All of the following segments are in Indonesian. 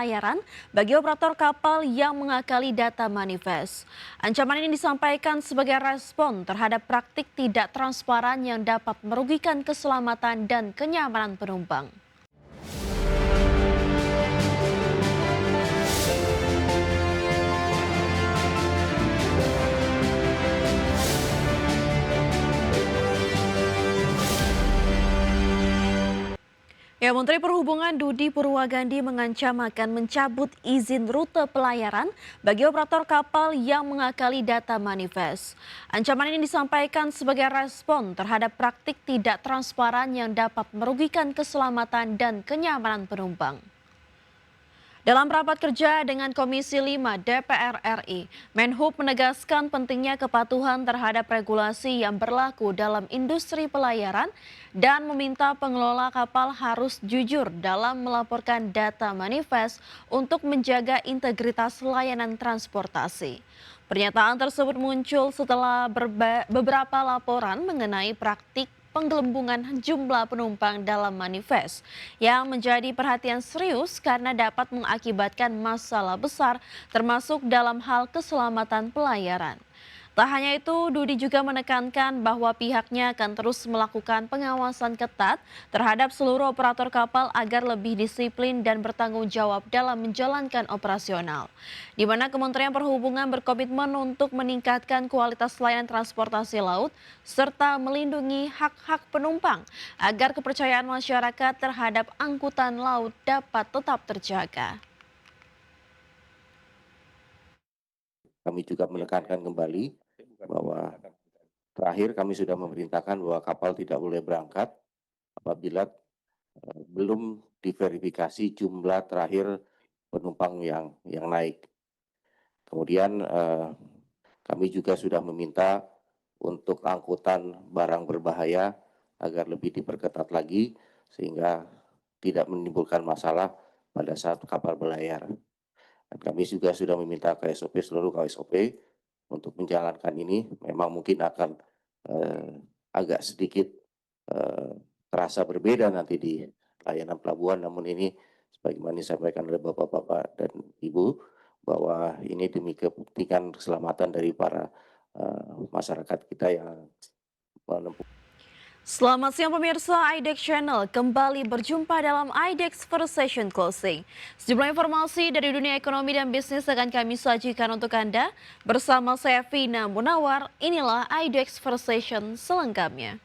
pelayaran bagi operator kapal yang mengakali data manifest. Ancaman ini disampaikan sebagai respon terhadap praktik tidak transparan yang dapat merugikan keselamatan dan kenyamanan penumpang. Ya, Menteri Perhubungan Budi Purwagandi mengancam akan mencabut izin rute pelayaran bagi operator kapal yang mengakali data manifest. Ancaman ini disampaikan sebagai respon terhadap praktik tidak transparan yang dapat merugikan keselamatan dan kenyamanan penumpang. Dalam rapat kerja dengan Komisi 5 DPR RI, Menhub menegaskan pentingnya kepatuhan terhadap regulasi yang berlaku dalam industri pelayaran dan meminta pengelola kapal harus jujur dalam melaporkan data manifest untuk menjaga integritas layanan transportasi. Pernyataan tersebut muncul setelah beberapa laporan mengenai praktik penggelembungan jumlah penumpang dalam manifest yang menjadi perhatian serius karena dapat mengakibatkan masalah besar termasuk dalam hal keselamatan pelayaran. Tak hanya itu, Budi juga menekankan bahwa pihaknya akan terus melakukan pengawasan ketat terhadap seluruh operator kapal agar lebih disiplin dan bertanggung jawab dalam menjalankan operasional. Di mana Kementerian Perhubungan berkomitmen untuk meningkatkan kualitas layanan transportasi laut serta melindungi hak-hak penumpang agar kepercayaan masyarakat terhadap angkutan laut dapat tetap terjaga. Kami juga menekankan kembali bahwa terakhir kami sudah memerintahkan bahwa kapal tidak boleh berangkat apabila belum diverifikasi jumlah terakhir penumpang yang naik. Kemudian kami juga sudah meminta untuk angkutan barang berbahaya agar lebih diperketat lagi sehingga tidak menimbulkan masalah pada saat kapal berlayar. Dan kami juga sudah meminta KSOP seluruh KSOP untuk menjalankan ini. Memang mungkin akan agak sedikit terasa berbeda nanti di layanan pelabuhan, namun ini sebagaimana disampaikan oleh Bapak-Bapak dan Ibu bahwa ini demi kepentingan keselamatan dari para masyarakat kita yang menempuh. Selamat siang pemirsa IDEX Channel, kembali berjumpa dalam IDEX First Session Closing. Sejumlah informasi dari dunia ekonomi dan bisnis akan kami sajikan untuk Anda. Bersama saya Vina Munawar, inilah IDEX First Session selengkapnya.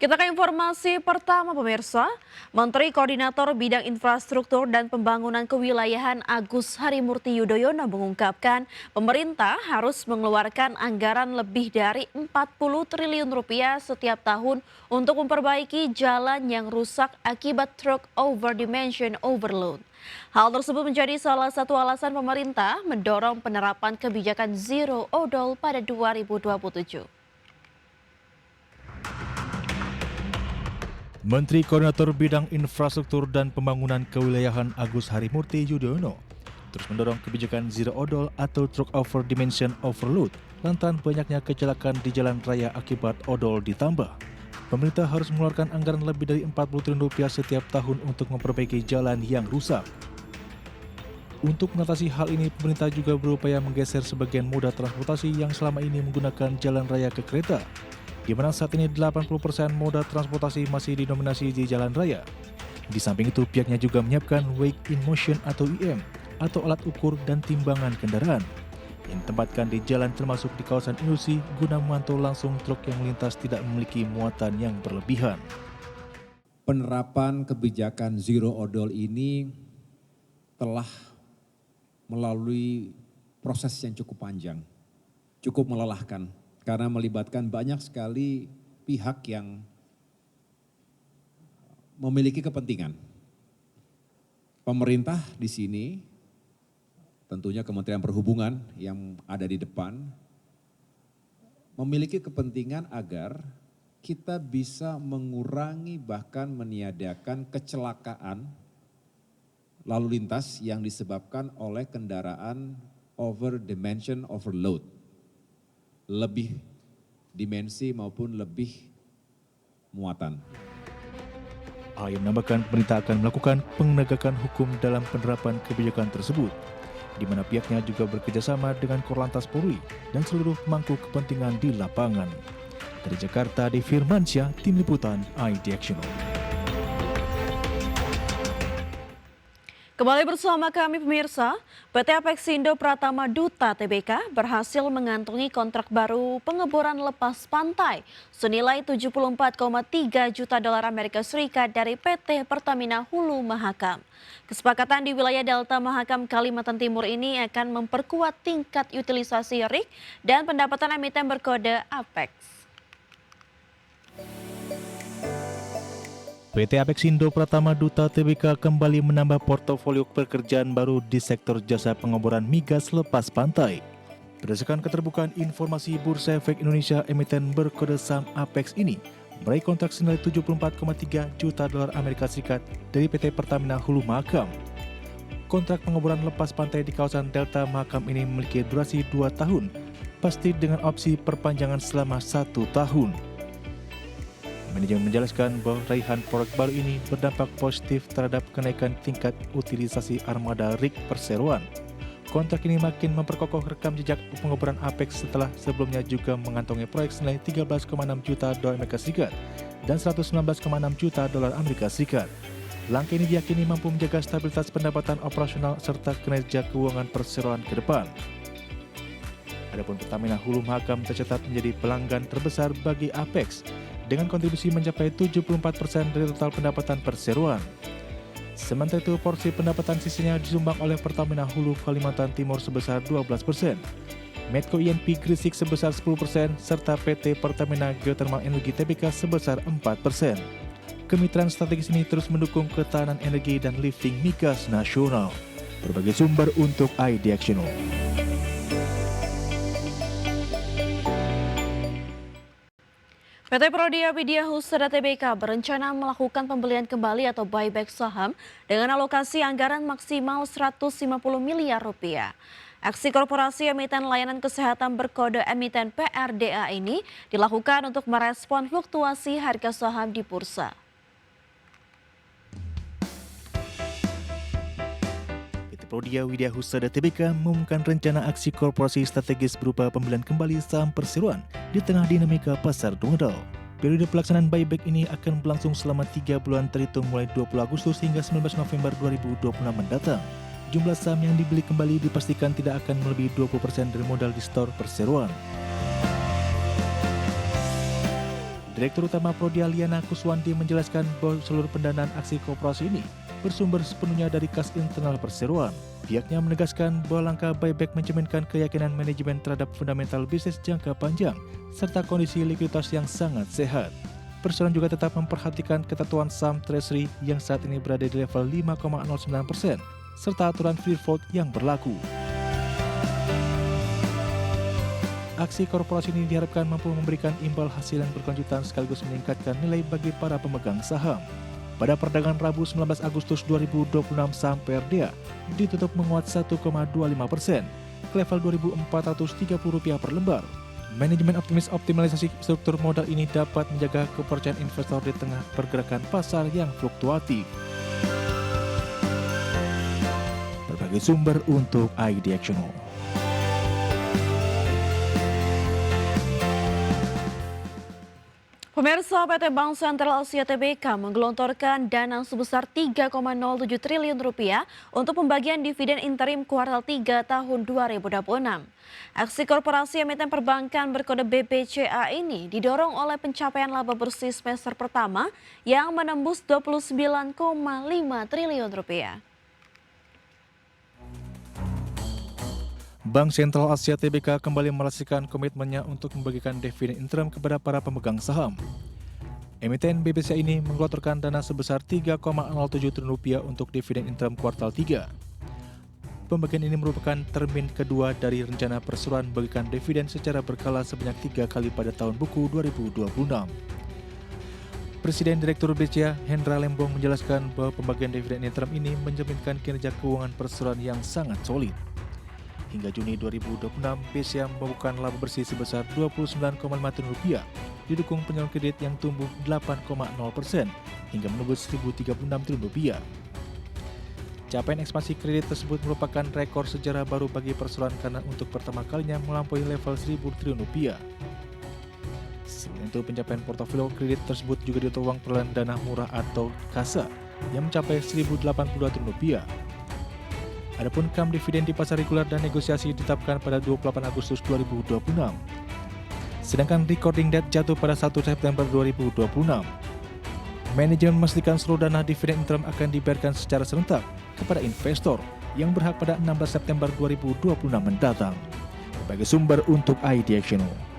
Kita ke informasi pertama pemirsa. Menteri Koordinator Bidang Infrastruktur dan Pembangunan Kewilayahan Agus Harimurti Yudhoyono mengungkapkan pemerintah harus mengeluarkan anggaran lebih dari 40 triliun rupiah setiap tahun untuk memperbaiki jalan yang rusak akibat truk over dimension overload. Hal tersebut menjadi salah satu alasan pemerintah mendorong penerapan kebijakan zero odol pada 2027. Menteri Koordinator Bidang Infrastruktur dan Pembangunan Kewilayahan Agus Harimurti Yudhoyono terus mendorong kebijakan zero odol atau truck over dimension overload lantaran banyaknya kecelakaan di jalan raya akibat odol ditambah. Pemerintah harus mengeluarkan anggaran lebih dari 40 triliun rupiah setiap tahun untuk memperbaiki jalan yang rusak. Untuk mengatasi hal ini, pemerintah juga berupaya menggeser sebagian moda transportasi yang selama ini menggunakan jalan raya ke kereta, di mana saat ini 80% moda transportasi masih didominasi di jalan raya. Di samping itu, pihaknya juga menyiapkan Weight in Motion atau WIM, atau alat ukur dan timbangan kendaraan, yang ditempatkan di jalan termasuk di kawasan industri guna memantau langsung truk yang melintas tidak memiliki muatan yang berlebihan. Penerapan kebijakan zero odol ini telah melalui proses yang cukup panjang, cukup melelahkan, karena melibatkan banyak sekali pihak yang memiliki kepentingan. Pemerintah di sini, tentunya Kementerian Perhubungan yang ada di depan, memiliki kepentingan agar kita bisa mengurangi bahkan meniadakan kecelakaan lalu lintas yang disebabkan oleh kendaraan over dimension overload. Lebih dimensi maupun lebih muatan. AHY menambahkan pemerintah akan melakukan penegakan hukum dalam penerapan kebijakan tersebut, di mana pihaknya juga bekerjasama dengan Korlantas Polri dan seluruh pemangku kepentingan di lapangan. Dari Jakarta, Devi Firmansyah, Tim Liputan iDiactional. Kembali bersama kami pemirsa, PT Apexindo Pratama Duta Tbk berhasil mengantongi kontrak baru pengeboran lepas pantai senilai 74,3 juta dolar Amerika Serikat dari PT Pertamina Hulu Mahakam. Kesepakatan di wilayah Delta Mahakam Kalimantan Timur ini akan memperkuat tingkat utilisasi rig dan pendapatan emiten berkode Apex. PT Apexindo Pratama Duta Tbk kembali menambah portofolio pekerjaan baru di sektor jasa pengeboran migas lepas pantai. Berdasarkan keterbukaan informasi Bursa Efek Indonesia, emiten berkode saham Apex ini meraih kontrak senilai 74,3 juta dolar Amerika Serikat dari PT Pertamina Hulu Mahakam. Kontrak pengeboran lepas pantai di kawasan Delta Mahakam ini memiliki durasi 2 tahun, pasti dengan opsi perpanjangan selama 1 tahun. Manajemen menjelaskan bahwa raihan proyek baru ini berdampak positif terhadap kenaikan tingkat utilisasi armada rig perseroan. Kontrak ini makin memperkokoh rekam jejak pengeboran Apex setelah sebelumnya juga mengantongi proyek senilai 13,6 juta dolar Amerika Serikat dan 119,6 juta dolar Amerika Serikat. Langkah ini diyakini mampu menjaga stabilitas pendapatan operasional serta kinerja keuangan perseroan ke depan. Adapun Pertamina Hulu Mahakam tercatat menjadi pelanggan terbesar bagi Apex dengan kontribusi mencapai 74% dari total pendapatan perseroan. Sementara itu, porsi pendapatan sisanya disumbang oleh Pertamina Hulu Kalimantan Timur sebesar 12%, Medco INP Gresik sebesar 10%, serta PT Pertamina Geothermal Energi Tbk sebesar 4%. Kemitraan strategis ini terus mendukung ketahanan energi dan lifting migas nasional. Berbagai sumber untuk iDiactional. PT Prodia Widya Husada Tbk berencana melakukan pembelian kembali atau buyback saham dengan alokasi anggaran maksimal 150 miliar rupiah. Aksi korporasi emiten layanan kesehatan berkode emiten PRDA ini dilakukan untuk merespon fluktuasi harga saham di bursa. Prodia Widya Husada Tbk mengumumkan rencana aksi korporasi strategis berupa pembelian kembali saham perseroan di tengah dinamika pasar modal. Periode pelaksanaan buyback ini akan berlangsung selama 3 bulan terhitung mulai 20 Agustus hingga 19 November 2026 mendatang. Jumlah saham yang dibeli kembali dipastikan tidak akan melebihi 20% dari modal di store perseroan. Direktur Utama Prodia Liana Kuswanti menjelaskan bahwa seluruh pendanaan aksi korporasi ini bersumber sepenuhnya dari kas internal perseroan. Pihaknya menegaskan bahwa langkah buyback mencerminkan keyakinan manajemen terhadap fundamental bisnis jangka panjang serta kondisi likuiditas yang sangat sehat. Perseroan juga tetap memperhatikan ketentuan saham treasury yang saat ini berada di level 5,09% serta aturan free float yang berlaku. Aksi korporasi ini diharapkan mampu memberikan imbal hasil yang berkelanjutan sekaligus meningkatkan nilai bagi para pemegang saham. Pada perdagangan Rabu 19 Agustus 2026, saham PRDA ditutup menguat 1,25% ke level Rp2.430 per lembar. Manajemen optimis optimalisasi struktur modal ini dapat menjaga kepercayaan investor di tengah pergerakan pasar yang fluktuatif. Berbagai sumber untuk iDiactional. Pemirsa, PT Bank Sentral Asia Tbk menggelontorkan dana sebesar 3,07 triliun rupiah untuk pembagian dividen interim kuartal 3 tahun 2026. Aksi korporasi emiten perbankan berkode BBCA ini didorong oleh pencapaian laba bersih semester pertama yang menembus 29,5 triliun rupiah. Bank Sentral Asia Tbk kembali merasaikan komitmennya untuk membagikan dividen interim kepada para pemegang saham. Emiten BBCA ini menggelontorkan dana sebesar 3,07 triliun rupiah untuk dividen interim kuartal 3. Pembagian ini merupakan termin kedua dari rencana perseroan bagikan dividen secara berkala sebanyak 3 kali pada tahun buku 2026. Presiden Direktur BCA Hendra Lembong menjelaskan bahwa pembagian dividen interim ini mencerminkan kinerja keuangan perseroan yang sangat solid. Hingga Juni 2026, BCA membukukan laba bersih sebesar Rp29,5 triliun, didukung penyaluran kredit yang tumbuh 8,0% hingga menembus Rp1.036 triliun. Capaian ekspansi kredit tersebut merupakan rekor sejarah baru bagi perseroan karena untuk pertama kalinya melampaui level Rp1.000 triliun. Selain itu, pencapaian portofolio kredit tersebut juga ditopang perolehan dana murah atau KASA yang mencapai Rp1.082 triliun. Adapun kam dividen di pasar reguler dan negosiasi ditetapkan pada 28 Agustus 2026. Sedangkan recording date jatuh pada 1 September 2026. Manajemen memastikan seluruh dana dividen interim akan dibayarkan secara serentak kepada investor yang berhak pada 16 September 2026 mendatang. Sebagai sumber untuk IDXNO.